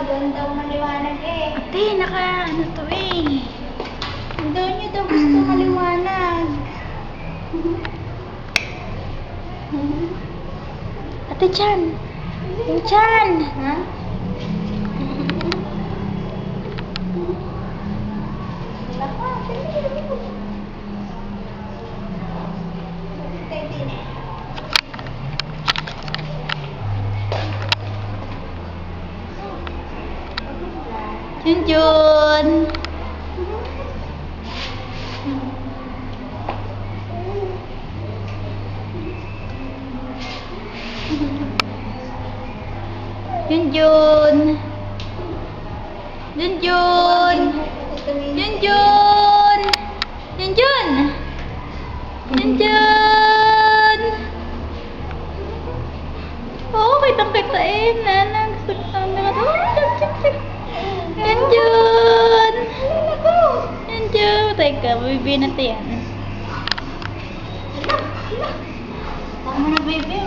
Ganda maliwanag eh. Ate, ano to eh. Doon nyo daw gusto maliwanag. Ate Chan. Yung Chan. Ha? Junjun. Junjun. Junjun. Junjun. Junjun. Junjun. Oh, kitang-kitain. Nanang, gusto ko ang mga to. Junjun. Junjun. Teka, bibigyan natin yan. Huwag mo na baby,